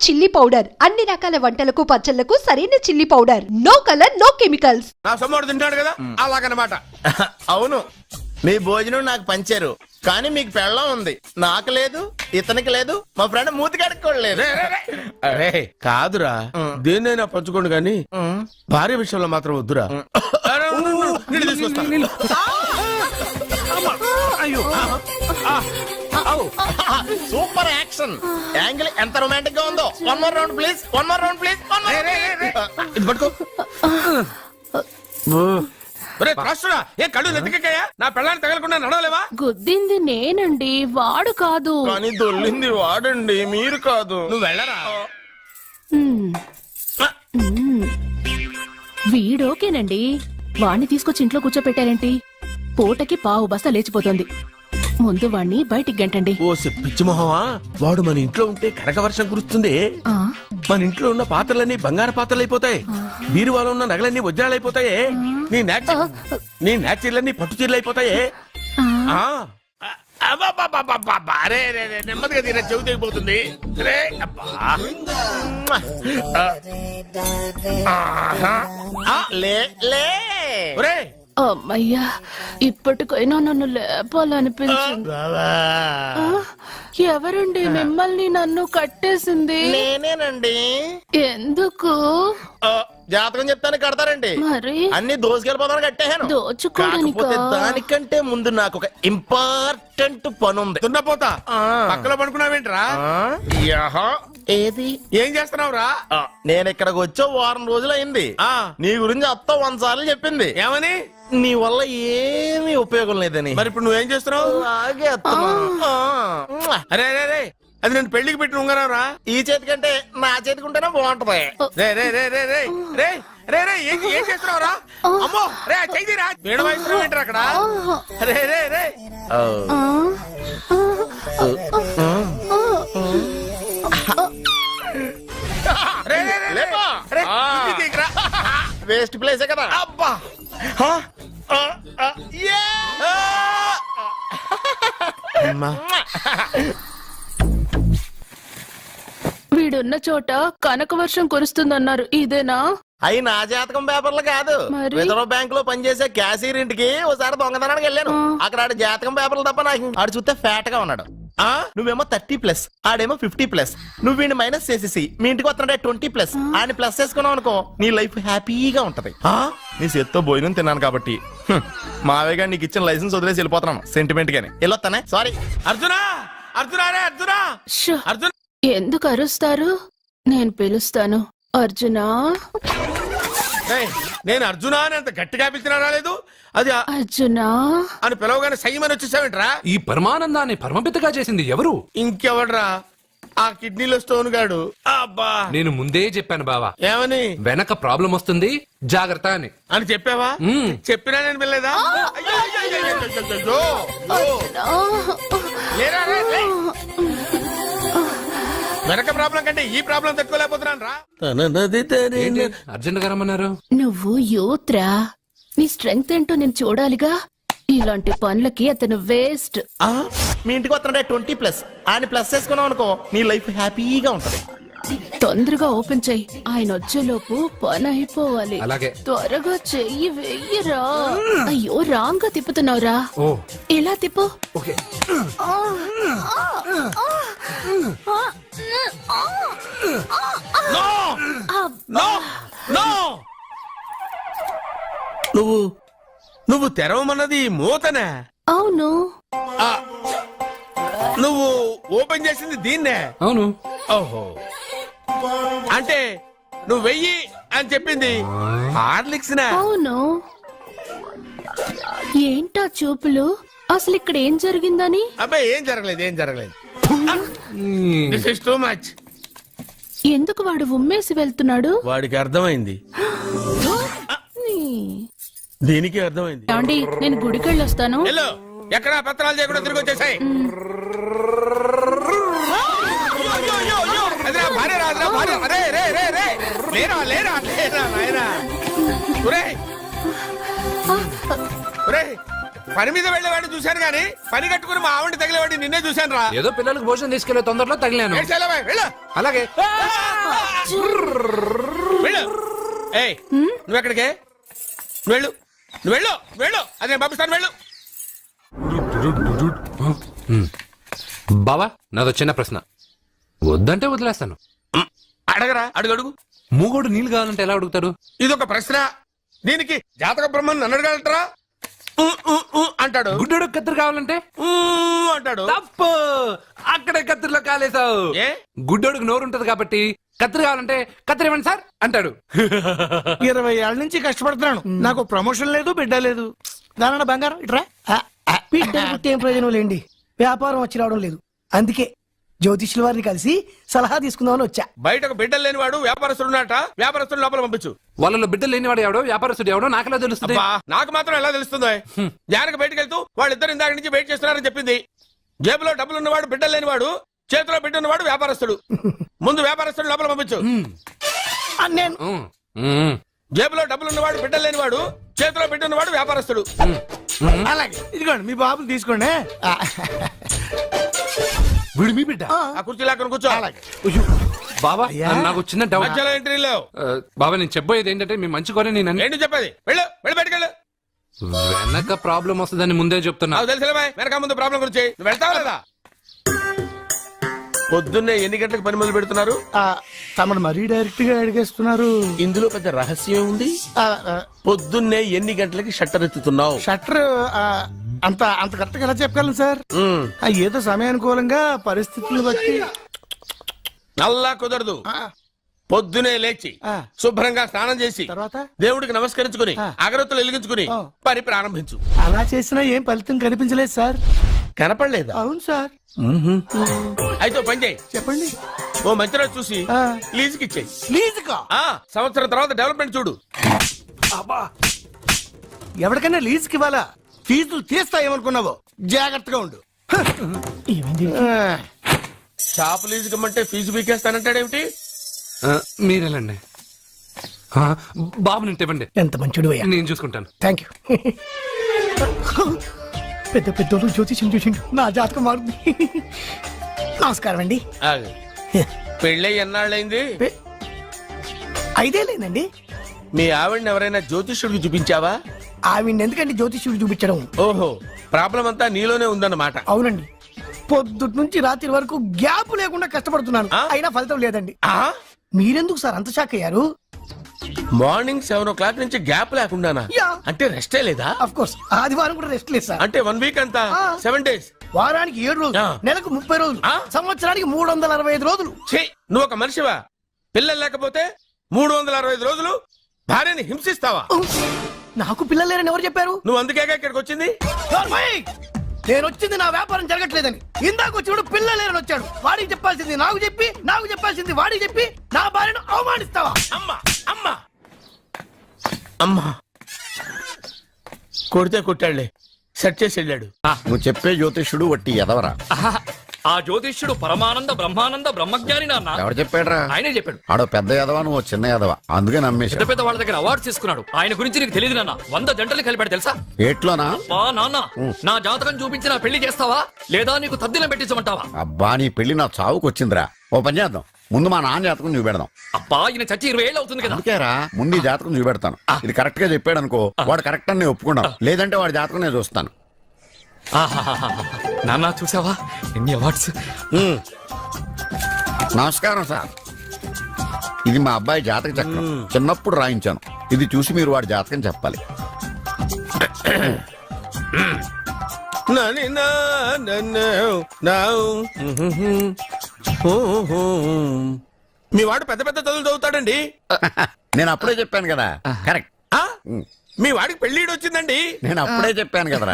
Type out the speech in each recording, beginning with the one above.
Chilli powder అన్ని రకాల వంటలకు పచ్చళ్లకు సరైన chilli powder. No colour no chemicals. నా సొమ్మడు తింటాడు కదా అలాగనమాట. అవును, మీ భోజనం నాకు పంచారు, కానీ మీకు పెళ్ళం ఉంది, నాకు లేదు, ఇతనికి లేదు, మా ఫ్రెండ్ మూతి కడుక్కోలేదు. అరే కాదురా, దేన్నైనా పంచుకోండి కానీ భార్య విషయంలో మాత్రం వద్దురా. సూపర్ యాక్షన్ యాంగిల్ ఎంత రొమాంటిక్ గా ఉందో. One more round please, one more round please. ఇది పట్టుకో. ఏ కళ్ళు నెత్తికెక్కాయా? నా పెళ్ళాన్ని తగలకుండా నడవలేవా? గుద్దింది నేనండి, వాడు కాదు. కానీ దొల్లింది వాడండి, మీరు కాదు. నువ్వు వెళ్ళరా. వీడోకేనండి, వాణ్ణి తీసుకొచ్చి ఇంట్లో కూర్చోపెట్టారేంటి? పూటకి పావు బస్తా లేచిపోతుంది. ముందు వాణ్ణి బయటికి గంటండి. ఓ పిచ్చి మొహమా, వాడు మన ఇంట్లో ఉంటే కనక వర్షం కురుస్తుంది. మన ఇంట్లో ఉన్న పాత్రలన్నీ బంగారు పాత్రలు అయిపోతాయి, బీరువాలో ఉన్న నగలన్నీ వజ్రాలు అయిపోతాయి, నీ నాచీర్లన్నీ పట్టు చీరలు అయిపోతాయి. నెమ్మదిగా తీరా, చెవి తెగిపోతుంది. అమ్మయ్యా, ఇప్పటికైనా నన్ను లేపాలనిపించింది. ఎవరండి మిమ్మల్ని నన్ను కట్టేసింది? నేనేనండి. ఎందుకు? జాతకం చెప్తాను కడతారండి. మరి అన్ని దోసుకెళ్ళిపోతాను కట్టేహాను. కాకపోతే దానికంటే ముందు నాకు ఒక ఇంపార్టెంట్ పని ఉంది. దున్నపోతా పక్కలో పడుకున్నావేంట్రా? ఏది? ఏం చేస్తున్నావురా? నేను ఇక్కడికి వచ్చో వారం రోజులు అయింది. నీ గురించి అత్త 100 సార్లు చెప్పింది. ఏమని? నీ వల్ల ఏమీ ఉపయోగం లేదని. మరి ఇప్పుడు నువ్వేం చేస్తున్నావు? అరే అరే, అది నేను పెళ్లికి పెట్టిన ఉంగరం రా. ఈ చేతి కంటే నా చేతికి ఉంటేనే బాగుంటది. ఏం చేస్తున్నావు రా? అమ్మో రే, చెయ్యిరా. వీడ వయసు ఏంటారు అక్కడ? రే రే రే వేస్ట్ ప్లేసే కదా. అబ్బా, వీడున్న చోట కనక వర్షం కురుస్తుందన్నారు, ఇదేనా? అయి నా జాతకం పేపర్లు కాదు. రిజర్వ్ బ్యాంక్ లో పనిచేసే క్యాషియర్ ఇంటికి ఒకసారి దొంగతనానికి వెళ్ళాను. అక్కడ ఆడు జాతకం పేపర్లు తప్ప నాకు ఆడు చూస్తే ఫ్యాట్ గా ఉన్నాడు. నువ్వేమో 30+, ఆడేమో 50+. నువ్వు వీడిని మైనస్ చేసేసి మీ ఇంటికి వస్తున్నాడే 20+, ఆడిని ప్లస్ చేసుకున్నావు అనుకో, నీ లైఫ్ హ్యాపీగా ఉంటది. నీ చేత్తో భోజనం తిన్నాను కాబట్టి మావేగా నీకు ఇచ్చిన లైసెన్స్ వదిలేసి వెళ్ళిపోతున్నాను సెంటిమెంట్ గాని. వెళ్ళొస్తానే. సారీ. అర్జునా, అర్జునా రే, అర్జునా, అర్జున్. ఎందుకు అరుస్తారు? నేను పిలుస్తాను. అర్జునా. నేను అర్జునా అని అంత గట్టిగా పిలిచినా రాలేదు. అది అర్జునా అని పిలవగానే సైమని వచ్చేసావేంట్రా? ఈ పరమానందాన్ని పరమపితగా చేసింది ఎవరు? ఇంకెవడ్రా? ఆ కిడ్నీలో స్టోన్ గాడు. అబ్బా, నేను ముందే చెప్పాను బావా. ఏమని? వెనక ప్రాబ్లం వస్తుంది, జాగ్రత్త అని. అని చెప్పావా? చెప్పినా నేను వెళ్ళలేదా? వెనక ప్రాబ్లం కంటే ఈ ప్రాబ్లం తట్టుకోలేకపోతున్నాను రా. అర్జెంట్ గా రమ్మన్నారు. నువ్వు యూత్రా, నీ స్ట్రెంగ్త్ ఏంటో నేను చూడాలిగా. ఇలాంటి పనులకి అతను వేస్ట్. మీ ఇంటికి వస్తున్నాడే 20+, ఆయన ప్లస్ చేసుకున్నావు అనుకో, నీ లైఫ్ హ్యాపీగా ఉంటది. తొందరగా ఓపెన్ చెయ్యి, ఆయన వచ్చేలోపు పని అయిపోవాలి. అలాగే. త్వరగా చెయ్యి వెయ్యరా. అయ్యో, రాంగ్ గా తిప్పుతున్నావురా. ఎలా తిప్పు. ఓకే. నువ్వు తెరవమన్నది మూతనే? అవును. నువ్వు ఓపెన్ చేసింది దీన్నే? అవును. ఓహో, అంటే నువ్వు వెయ్యి అని చెప్పింది హార్లిక్స్? అవును. ఏంటా చూపులు? అసలు ఇక్కడ ఏం జరిగిందని? అబ్బాయి ఏం జరగలేదు, ఏం జరగలేదు. This is too much. ఎందుకు వాడు ఉమ్మేసి వెళ్తున్నాడు? వాడికి అర్థమైంది, దీనికి అర్థమైంది. ఏమండి, నేను గుడికెళ్ళి వస్తాను. ఎక్కడ పత్రాలు చేయకుండా తిరిగి వచ్చేసాయి. పని మీద వెళ్ళేవాడిని చూశాను గాని పని కట్టుకుని మా ఆవిడ తగిలేవాడిని నిన్నే చూశాను రా. ఏదో పిల్లలకు భోజనం తీసుకెళ్లే తొందరలో తగిలాను. వెళ్ళు. అలాగే. వెళ్ళు. ఏయ్ నువ్వు ఎక్కడికే? వెళ్ళు వెళ్ళు అదే పంపిస్తాను వెళ్ళు. బావా నాదో చిన్న ప్రశ్న. వద్దంటే వదిలేస్తాను. అడగరా అడుగు. మూగోడు నీళ్ళు కావాలంటే ఎలా అడుగుతాడు? ఇదొక ప్రశ్న. దీనికి జాతక బ్రహ్మను నన్ను అడగలటరా? అంటాడు. గుడ్డోడు కత్తిరి కావాలంటే అంటాడు. తప్పు. అక్కడే కత్తిరిలో కాలేసావు. ఏ గుడ్డోడికి నోరు ఉంటది కాబట్టి కత్తిరి కావాలంటే కత్తిరి ఇవ్వండి సార్ అంటాడు. 20 ఏళ్ల నుంచి కష్టపడుతున్నాను, నాకు ప్రమోషన్ లేదు, బిడ్డ లేదు. దానన్న బంగారం ఇట్రా. బిడ్డ పుట్టి ఏం ప్రయోజనం లేండి, వ్యాపారం వచ్చి రావడం లేదు. అందుకే జ్యోతిష్యుల వారిని కలిసి సలహా తీసుకుందామని వచ్చా. బయటకు బిడ్డలు లేనివాడు వ్యాపారస్తుడు ఉన్నట. వ్యాపారస్తుడు లోపల పంపించు. వాళ్ళలో బిడ్డలు లేనివాడు ఎవడో వ్యాపారస్తుడు ఎవడో నాకెలా తెలుస్తుంది? అబ్బా, నాకు మాత్రం ఎలా తెలుస్తుందో? జానకి బయటకు వెళ్తూ వాళ్ళిద్దరు ఇందాక నుంచి వెయిట్ చేస్తున్నారని చెప్పింది. జేబులో డబ్బులు ఉన్నవాడు బిడ్డలు లేనివాడు, చేతిలో బిడ్డ ఉన్నవాడు వ్యాపారస్తుడు. ముందు వ్యాపారస్తుడు లోపల పంపించు. నేను జేబులో డబ్బులు ఉన్నవాడు బిడ్డలు లేనివాడు, చేతిలో బిడ్డ ఉన్నవాడు వ్యాపారస్తుడు. అలాగే ఇదిగోండి మీ బాబుని తీసుకోండి. వీడు మీ బిడ్డ? ఆ కుర్చీలో అక్కడ కూర్చో. బాబా నాకు చిన్న డౌట్. మధ్యలో ఎంట్రీ లేవు. బాబా నేను చెప్పబోయేది ఏంటంటే మీ మంచి కోరే నేను ఏంటి చెప్పేది? వెళ్ళు బయటకెళ్ళు. వెనక ప్రాబ్లం వస్తుందని ముందే చెప్తున్నా. నాకు తెలుసులే వెనక ముందు ప్రాబ్లం గురించి. నువ్వు వెళ్తావా లేదా? పొద్దున్నే ఎన్ని గంటలకు పని మొదలు పెడుతున్నారు? తమను మరీ డైరెక్ట్ గా అడిగేస్తున్నారు. ఇందులో పెద్ద రహస్యం ఉంది. పొద్దున్నే ఎన్ని గంటలకి షట్టర్ ఎత్తుతున్నావు? షట్టర్ అంత అంత కరెక్ట్ గా ఎలా చెప్పగలను సార్? ఏదో సమయానుకూలంగా పరిస్థితులను బట్టి. అల్లా కుదరదు. పొద్దునే లేచి శుభ్రంగా స్నానం చేసి తర్వాత దేవుడికి నమస్కరించుకుని అగరత్తులు వెలిగించుకుని పని ప్రారంభించు. అలా చేసినా ఏం ఫలితం కనిపించలేదు సార్. కనపడలేదా? అవును సార్. అయితే పని చేయి. చెప్పండి. ఓ మంచి రోజు చూసి లీజుకి ఇచ్చేయి. లీజుకా? సంవత్సరం తర్వాత డెవలప్మెంట్ చూడు. ఎవరికైనా లీజుకి ఇవ్వాలా? ఫీజులు తీస్తాయేమనుకున్నావో, జాగ్రత్తగా ఉండు. షాప్ లీజుకి ఇమ్మంటే ఫీజు పీకేస్తానంటాడేమిటి? మీరేలండి. బాబు నేను ఇవ్వండి. ఎంత మంచిడు అయ్యా. నేను చూసుకుంటాను. Thank you. పెద్ద పెద్దోళ్ళు జ్యోతిష్యం చూసిండు, నా జాతకం మారుంది. నమస్కారం అండి. పెళ్ళై ఎన్నాళ్ళైంది? 5 ఏళ్ళైందండి. మీ ఆవిడని ఎవరైనా జ్యోతిష్యుడికి చూపించావా? ఆవిడ ఎందుకండి జ్యోతిష్యుడు చూపించడం? ఓహో, ప్రాబ్లం అంతా నీలోనే ఉందన్నమాట. అవునండి, పొద్దుటి నుంచి రాత్రి వరకు గ్యాప్ లేకుండా కష్టపడుతున్నాను, అయినా ఫలితం లేదండి. మీరెందుకు సార్ అంత షాక్ అయ్యారు? మార్నింగ్ 7 o'clock నుంచి గ్యాప్ లేకుండానా? అంటే రెస్టే లేదా? ఆఫ్ కోర్స్ ఆదివారం కూడా రెస్ట్ లేదు సార్. అంటే 1 వీక్ అంతా 7 days. వారానికి 7 రోజులు, నెలకు 30 రోజులు, సంవత్సరానికి 365 రోజులు. నువ్వు ఒక మనిషివా? పిల్లలు లేకపోతే 365 రోజులు భార్యని హింసిస్తావా? నాకు పిల్లలు లేరని ఎవరు చెప్పారు? నువ్వు అందుకేగా ఇక్కడికి వచ్చింది. నేను వచ్చింది నా వ్యాపారం జరగట్లేదని. ఇందాక వచ్చినప్పుడు పిల్లలు లేరని వచ్చాడు. వాడికి చెప్పాల్సింది నాకు చెప్పి, నాకు చెప్పాల్సింది వాడికి చెప్పి నా భార్యను అవమానిస్తావా? అమ్మా అమ్మా అమ్మా, కొడితే కొట్టాడులే, సెట్ చేసి వెళ్ళాడు. నువ్వు చెప్పే జ్యోతిష్యుడు వట్టి ఎదవరా? ఆ జ్యోతిష్యుడు పరమానంద బ్రహ్మానంద బ్రహ్మజ్ఞాని నాన్న. ఎవరు చెప్పాడురా? ఆయనే చెప్పాడు. ఆడో పెద్ద ఎదవా, నువ్వు చిన్న ఎదవా, అందుకే నమ్మేశా. పెద్ద పెద్ద వాళ్ళ దగ్గర అవార్డు తీసుకున్నాడు. ఆయన గురించి నీకు తెలియదు నాన్న. 100 జంటలు కలిపాడు తెలుసా? ఏట్లోనా? నాన్న నా జాతకం చూపించి నా పెళ్లి చేస్తావా లేదా నీకు తద్దిలం పెట్టించమంటావా? అబ్బా నీ పెళ్లి నా చావుకు వచ్చిందిరా. ఓ పని చేద్దాం, ముందు మా నాన్న జాతకం చూపెడదాం. అబ్బా ఈయన చచ్చి 20 ఏళ్ళు అవుతుంది కదా. అందుకేరా ముందు ఈ జాతకం చూపెడతాను. ఇది కరెక్ట్ గా చెప్పాడు అనుకో, వాడు కరెక్ట్ అని నేను ఒప్పుకున్నాను. లేదంటే వాడి జాతకం నేను చూస్తాను. నాన్న చూసావా ఎన్ని అవార్డ్స్? నమస్కారం సార్, ఇది మా అబ్బాయి జాతక చక్రం. చిన్నప్పుడు రాయించాను. ఇది చూసి మీరు వాడి జాతకం చెప్పాలి. మీ వాడు పెద్ద పెద్ద చదువులు చదువుతాడండి. నేను అప్పుడే చెప్పాను కదా. కరెక్ట్. మీ వాడికి పెళ్లిడు వచ్చిందండి. నేను అప్పుడే చెప్పాను కదరా.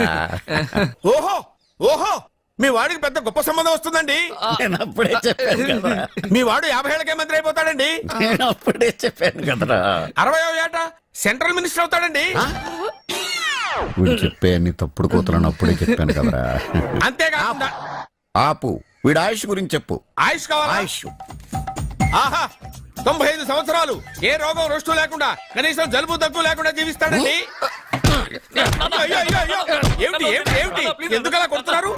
ఓహో ఓహో, మీ వాడికి పెద్ద గొప్ప సంబంధం వస్తుందండి. నేను అప్పుడే చెప్పాను కదా. మీ వాడు 50 ఏళ్ళకే మంత్రి అయిపోతాడండి. నేను అప్పుడే చెప్పాను కదరా. 60వ ఏట సెంట్రల్ మినిస్టర్ అవుతాడండి. వీడు చెప్పే అన్ని తప్పుడు కూతురని అప్పుడే చెప్పాను కదరా. అంతేకాకుండా ఆపు, వీడి ఆయుష్ గురించి చెప్పు. ఆయుష్ కావాలా? ఆయుష్ ఆహా, 95 సంవత్సరాలు ఏ రోగం రుష్టు లేకుండా, కనీసం జలుబు దగ్గు లేకుండా జీవిస్తాడండి. ఎందుకలా కొడుతున్నారు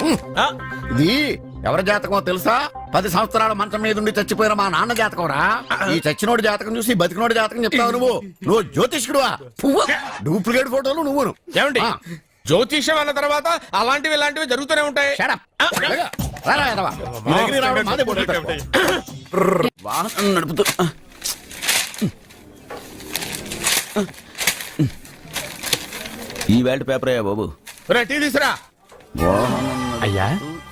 ఇది ఎవరి జాతకమో తెలుసా? 10 సంవత్సరాల మంచం మీద ఉండి చచ్చిపోయిన మా నాన్న జాతకం రా. ఈ చచ్చినోడి జాతకం చూసి బతికినోడి జాతకం చెప్తావు నువ్వు జ్యోతిష్కుడువా? డూప్లికేట్ ఫోటోలు నువ్వును. ఏమండి జ్యోతిష్యం అన్న తర్వాత అలాంటివి ఇలాంటివి జరుగుతూనే ఉంటాయి. Shut up. రారా, ఎడవా. నీ దగ్గరికి రావడం మాదే పొరపాటు. వాహనం నడుపుతూ ఈ వేల్ట్ పేపర్ అయ్యా బాబు. టీ తీసురా. అయ్యా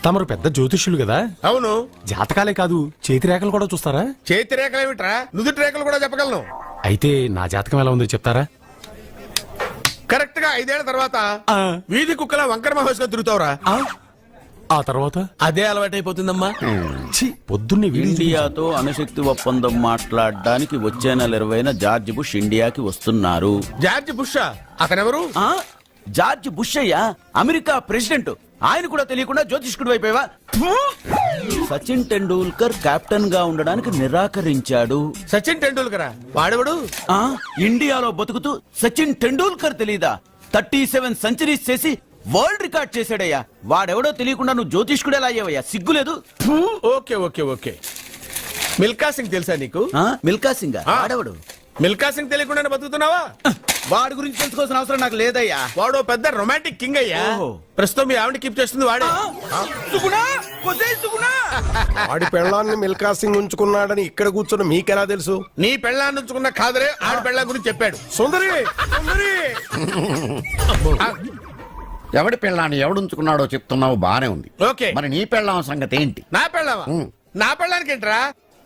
తమరు పెద్ద జ్యోతిష్యులు కదా, అవును. జాతకాలే కాదు చేతి రేఖలు కూడా చూస్తారా? చేతి రేఖలు ఏమిట్రా, నుదుటి రేఖలు కూడా చెప్పగలను. అయితే నా జాతకం ఎలా ఉందో చెప్తారా? కరెక్ట్ గా 5 ఏళ్ల తర్వాత వీధి కుక్కల వంకర మహోత్సవం తిరుగుతావురా. ఆ తర్వాత అదే అలవాటైపోతుందమ్మా. ఛీ, పొద్దున్నే ఇండియాతో అణుశక్తి ఒప్పందం మాట్లాడడానికి వచ్చే నెల 20న జార్జ్ బుష్ ఇండియాకి వస్తున్నారు. జార్జ్ బుషా? అతనెవరు? ఆ? జార్జ్ బుష్ అయ్యా, అమెరికా ప్రెసిడెంట్. ఆయన కూడా తెలియకుండా జ్యోతిష్కుడు వైపోయావా? సచిన్ టెండూల్కర్ కెప్టెన్ గా ఉండడానికి నిరాకరించాడు. సచిన్ టెండూల్కరా? వాడెవడు? ఆ ఇండియాలో బతుకుతూ సచిన్ టెండూల్కర్ తెలీదా? 37 సెంచరీస్ చేసి వరల్డ్ రికార్డ్ చేశాడయ్యా. వాడెవడో తెలియకుండా నువ్వు జ్యోతిష్కుడు ఎలా అయ్యావయ్యా? సిగ్గులేదు. Okay okay okay. Milkha Singh తెలుసా నీకు? మిల్కా సింగ్ వాడెవడు? మిల్కా సింగ్ తెలియకుండా బతుకుతున్నావా? వాడి గురించి తెలుసుకోవాల్సిన అవసరం నాకు లేదయ్యా. వాడు పెద్ద రొమాంటిక్ కింగ్ అయ్యా. ఓహో. ప్రస్తుతం మీ ఆవిడ కీప్ చేస్తుంది వాడే. వాడి పెళ్ళాన్ని మిల్కా సింగ్ ఉంచుకున్నాడని ఇక్కడ కూర్చొని మీకెలా తెలుసు? నీ పెళ్ళాన్ని ఉంచుకున్న కాదరే ఆడి పెళ్ళాం గురించి చెప్పాడు. సుందరి సుందరి ఎవడి పెళ్ళాన్ని ఎవడుంచుకున్నాడో చెప్తున్నావు బానే ఉంది. ఓకే. మరి నీ పెళ్ళాం సంగతి ఏంటి? నా పెళ్ళావా? నా పెళ్ళానికి ఏంట్రా?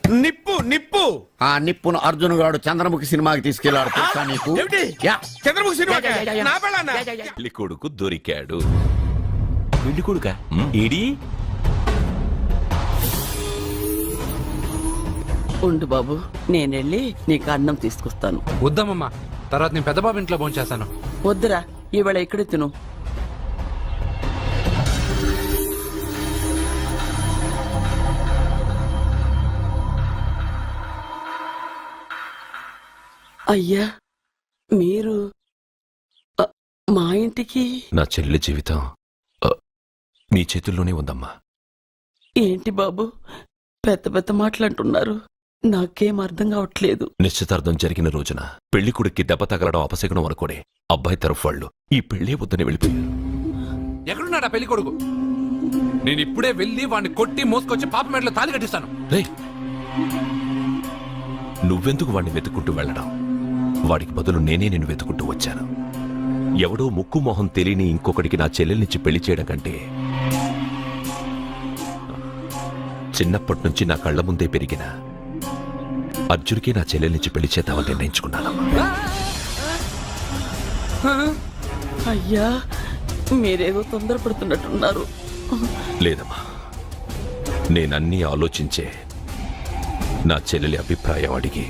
నిప్పు నిప్పు. ఆ నిప్పును అర్జున్ గాడు చంద్రముఖి సినిమాకి తీసుకెళ్లాడు తెలుసా నీకు? ఏమిటి? యా. చంద్రముఖి సినిమా నా పెళ్ళాన్నా? పెళ్లి కొడుకు దొరికాడు. పెళ్లి కొడుక ఏడి? ఉండు బాబు, నేనెళ్ళి నీకు అన్నం తీసుకొస్తాను. వద్దామమ్మా, తర్వాత నేను పెద్ద బాబు ఇంట్లో భోంచేస్తాను. వద్దురా, ఇవాళ ఇక్కడే తిను. అయ్యా, మీరు మా ఇంటికి? నా చెల్లి జీవితం మీ చేతుల్లోనే ఉందమ్మా. ఏంటి బాబు పెద్ద పెద్ద మాటలంటున్నారు? నాకేం అర్థం కావట్లేదు. నిశ్చితార్థం జరిగిన రోజున పెళ్లి కొడుక్కి దెబ్బ తగలడం అపశకునం అనుకోడే అబ్బాయి తరఫు వాళ్ళు ఈ పెళ్లే వద్దని వెళ్ళిపోయారు. ఎక్కడున్నాడా పెళ్లి కొడుకు? నేను ఇప్పుడే వెళ్ళి వాడిని కొట్టి మోసుకొచ్చి పాప మెడలో తాళి కట్టిస్తాను. రే, నువ్వెందుకు వాడిని వెతుక్కుంటూ వెళ్ళడం? వాడికి బదులు నేనే నిన్ను వెతుకుంటూ వచ్చాను. ఎవడో ముక్కు మొహం తెలియని ఇంకొకడికి నా చెల్లెల్నిచ్చి పెళ్లి చేయడం కంటే చిన్నప్పటి నుంచి నా కళ్ల ముందే పెరిగిన అర్జున్కి నా చెల్లెల్నిచ్చి పెళ్లి చేద్దామని నిర్ణయించుకున్నాను. అయ్యా, మీరేదో తొందరపడుతున్నట్టున్నారు. లేదమ్మా, నేనన్నీ ఆలోచించే నా చెల్లెలి అభిప్రాయం అడిగి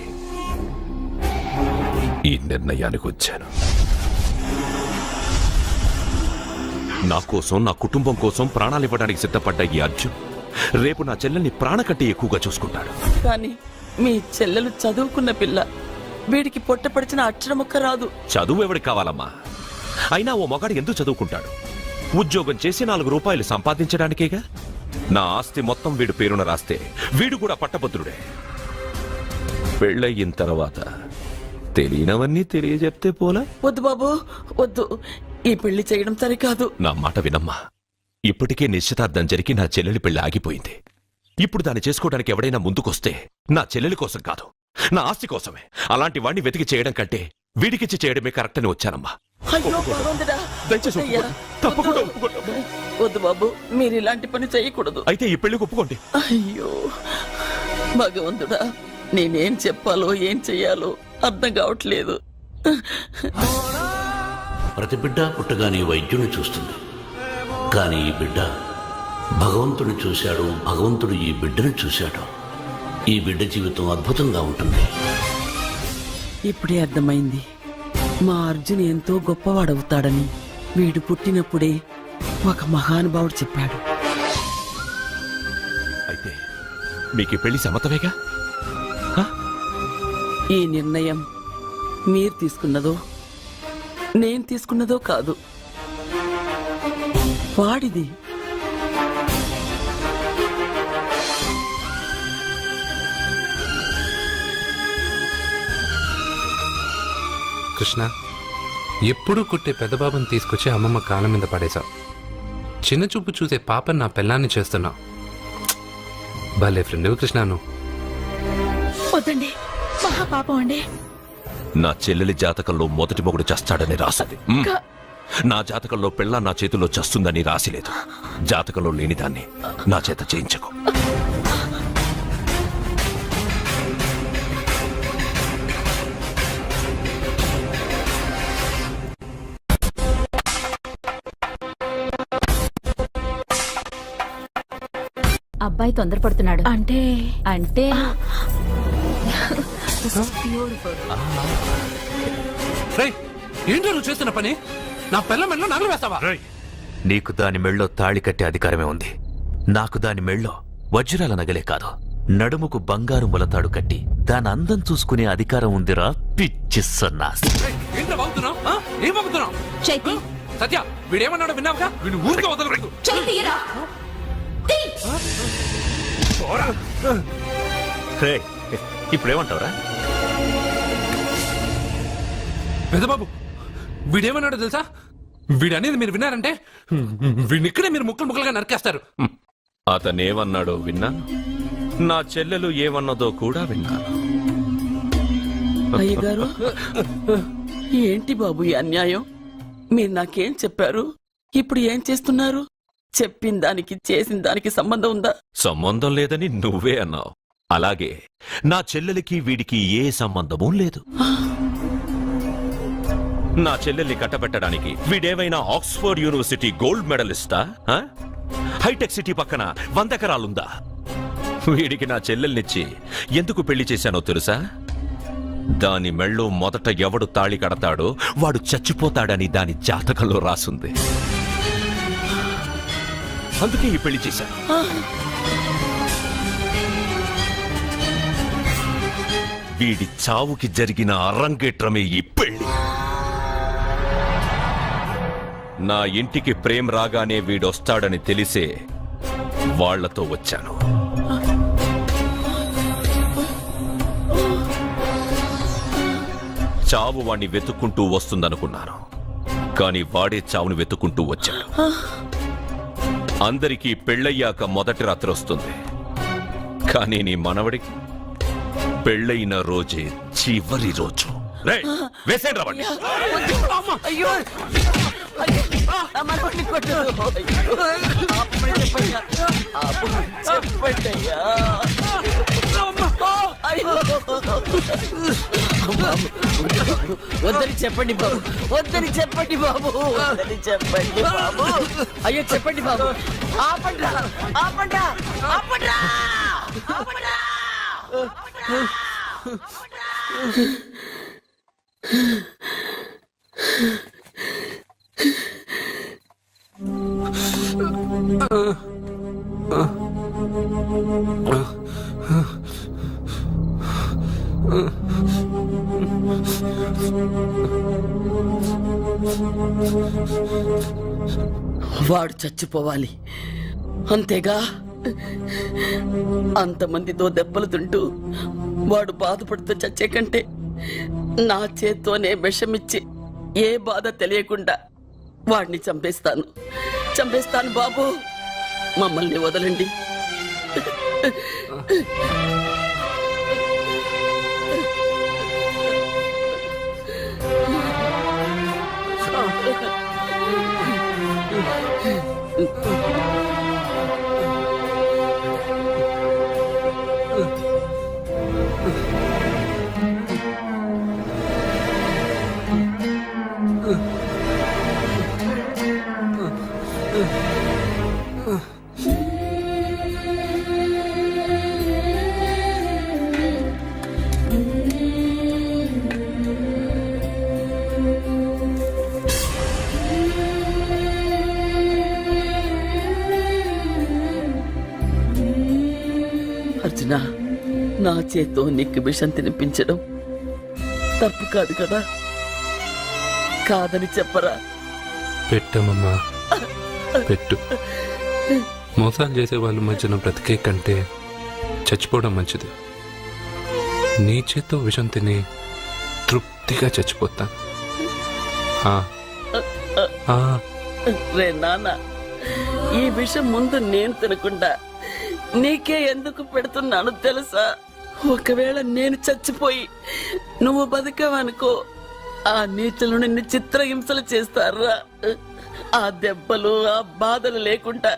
ఈ నిర్ణయానికి వచ్చాను. నా కోసం, నా కుటుంబం కోసం ప్రాణాలు ఇవ్వడానికి సిద్ధపడ్డ ఈ అర్జున్ రేపు నా చెల్లెల్ని ప్రాణ కంటే ఎక్కువగా చూసుకుంటాడు. కానీ మీ చెల్లెలు చదువుకున్న పిల్ల, వీడికి పొట్టపడిచిన అక్షరముక్క రాదు. చదువు ఎవడికి కావాలమ్మా? అయినా ఓ మగాడు ఎందుకు చదువుకుంటాడు? ఉద్యోగం చేసి 4 రూపాయలు సంపాదించడానికేగా. నా ఆస్తి మొత్తం వీడు పేరున రాస్తే వీడు కూడా పట్టభద్రుడే. పెళ్ళయిన తర్వాత తెలియనవన్నీ తెలియజెప్తే పోలా? వద్దు బాబు, వద్దు. ఈ పెళ్లి చేయడం సరికాదు. నా మాట వినమ్మా. ఇప్పటికే నిశ్చితార్థం జరిగి నా చెల్లెలి పెళ్లి ఆగిపోయింది. ఇప్పుడు దాన్ని చేసుకోవడానికి ఎవడైనా ముందుకొస్తే నా చెల్లెలి కోసం కాదు, నా ఆస్తి కోసమే. అలాంటి వాడిని వెతికి చేయడం కంటే వీడికిచ్చి చేయడమే కరెక్ట్ అని వచ్చానమ్మా. అయ్యో భగవంతుడా. దయచేసి అయ్యా, తప్పకుండా వద్దు. వద్దు బాబు, మీరు ఇలాంటి పని చేయకూడదు. అయితే ఈ పెళ్లికి ఒప్పుకోండి. అయ్యో భగవంతుడా, నేనేం చెప్పాలో ఏం చెయ్యాలో అర్థం కావట్లేదు. ప్రతి బిడ్డ పుట్టగానే వైద్యుని చూస్తుంది, కానీ ఈ బిడ్డ భగవంతుని చూశాడు. భగవంతుడు ఈ బిడ్డను చూశాడు. ఈ బిడ్డ జీవితం అద్భుతంగా ఉంటుంది. ఇప్పుడే అర్థమైంది, మా అర్జున్ ఎంతో గొప్పవాడవుతాడని. వీడు పుట్టినప్పుడే ఒక మహానుభావుడు చెప్పాడు. అయితే మీకు ఈ పెళ్లి సమ్మతమేగా? ఈ నిర్ణయం మీరు తీసుకున్నదో నేను తీసుకున్నదో కాదు, వాడిది. కృష్ణ, ఎప్పుడూ కుట్టే పెద్దబాబుని తీసుకొచ్చి అమ్మమ్మ కాళ్ళ మీద పడేశావు. చిన్న చూపు చూసే పాపని నా పెళ్ళాన్ని చేస్తున్నావు. భలే ఫ్రెండ్ కృష్ణ నువ్వు. వద్దండి, మహా పాపం అండి. నా చెల్లెలి జాతకంలో మొదటి మొగుడు చస్తాడని రాసింది. నా జాతకంలో పెళ్ళ నా చేతిలో చస్తుందని రాసిలేదు. జాతకంలో లేనిదాన్ని నా చేత చేయించకు. అబ్బాయి తొందరపడుతున్నాడు. అంటే అంటే ఏంటో నువ్వు చేస్తున్న పని? నా పిల్ల మెళ్ళో నగలు వేస్తావా? నీకు దాని మెళ్ళో తాళి కట్టే అధికారమే ఉంది. నాకు దాని మెళ్ళో వజ్రాల నగలే కాదు, నడుముకు బంగారు ములతాడు కట్టి దాని అందం చూసుకునే అధికారం ఉందిరా పిచ్చి సన్నాసి. ఏంటో బాగుతున్నావు? ఏం బాగుతున్నావు? చైతి, సత్య, వీడేమన్నాడో విన్నావుగా? వీడు ఊరికే వదలలేదు. ఇప్పుడేమంటావురా? పెద్దబాబు, వీడేమన్నాడో తెలుసా? వీడనేది మీరు విన్నారంటే వీడినిక్కడే మీరు ముక్కలు ముక్కలుగా నరికేస్తారు. అతనేమన్నాడో విన్నా, నా చెల్లెలు ఏమన్నదో కూడా విన్నాను. అయ్యగారు, ఏంటి బాబు ఈ అన్యాయం? మీరు నాకేం చెప్పారు? ఇప్పుడు ఏం చేస్తున్నారు? చెప్పిన దానికి చేసిన దానికి సంబంధం ఉందా? సంబంధం లేదని నువ్వే అన్నావు. అలాగే నా చెల్లెలికి వీడికి ఏ సంబంధమూ లేదు. నా చెల్లెల్ని కట్టబెట్టడానికి వీడేమైనా ఆక్స్ఫర్డ్ యూనివర్సిటీ గోల్డ్ మెడలిస్టా? హైటెక్ సిటీ పక్కన 100 ఎకరాలుందా? వీడికి నా చెల్లెల్నిచ్చి ఎందుకు పెళ్లి చేశానో తెలుసా? దాని మెళ్ళో మొదట ఎవడు తాళి కడతాడో వాడు చచ్చిపోతాడని దాని జాతకంలో రాసుంది. అందుకే ఈ పెళ్లి చేశాను. వీడి చావుకి జరిగిన అరంగేట్రమే ఈ పెళ్లి. నా ఇంటికి ప్రేమ్ రాగానే వీడొస్తాడని తెలిసే వాళ్లతో వచ్చాను. చావు వాణ్ణి వెతుక్కుంటూ వస్తుందనుకున్నాను, కానీ వాడే చావుని వెతుక్కుంటూ వచ్చాడు. అందరికీ పెళ్ళయ్యాక మొదటి రాత్రి వస్తుంది, కానీ నీ మనవడికి పెళ్ళైన రోజే చివరి రోజు. వేసేయండి రావండి. అయ్యో, వద్దని చెప్పండి బాబు, వద్దని చెప్పండి బాబు, వద్దని చెప్పండి బాబు. అయ్యో చెప్పండి బాబు, ఆపండ్రా, ఆపండ్రా, ఆపండ్రా, ఆపండ్రా. వాడు చచ్చిపోవాలి అంతేగా. అంతమందితో దెబ్బలు తింటూ వాడు బాధపడుతూ చచ్చే కంటే నా చేత్తోనే విషమిచ్చి ఏ బాధ తెలియకుండా వాడిని చంపేస్తాను, చంపేస్తాను బాబు. మమ్మల్ని వదలండి. అర్జున, నా చేత్తో నీకు విషం తినిపించడం తప్పు కాదు కదా, కాదని చెప్పరా? పెట్టమ్మమ్మా పెట్టు. మోసాలు చేసే వాళ్ళ మధ్యన బ్రతికే కంటే చచ్చిపోవడం మంచిది. నీ చేత్తో విషం తిని తృప్తిగా చచ్చిపోతా. రే నాన్న, ఈ విషయం ముందు నేను తినకుండా నీకే ఎందుకు పెడుతున్నాను తెలుసా? ఒకవేళ నేను చచ్చిపోయి నువ్వు బతికావనుకో, ఆ నీచులు నిన్ను చిత్రహింసలు చేస్తారా? ఆ దెబ్బలు ఆ బాధలు లేకుండా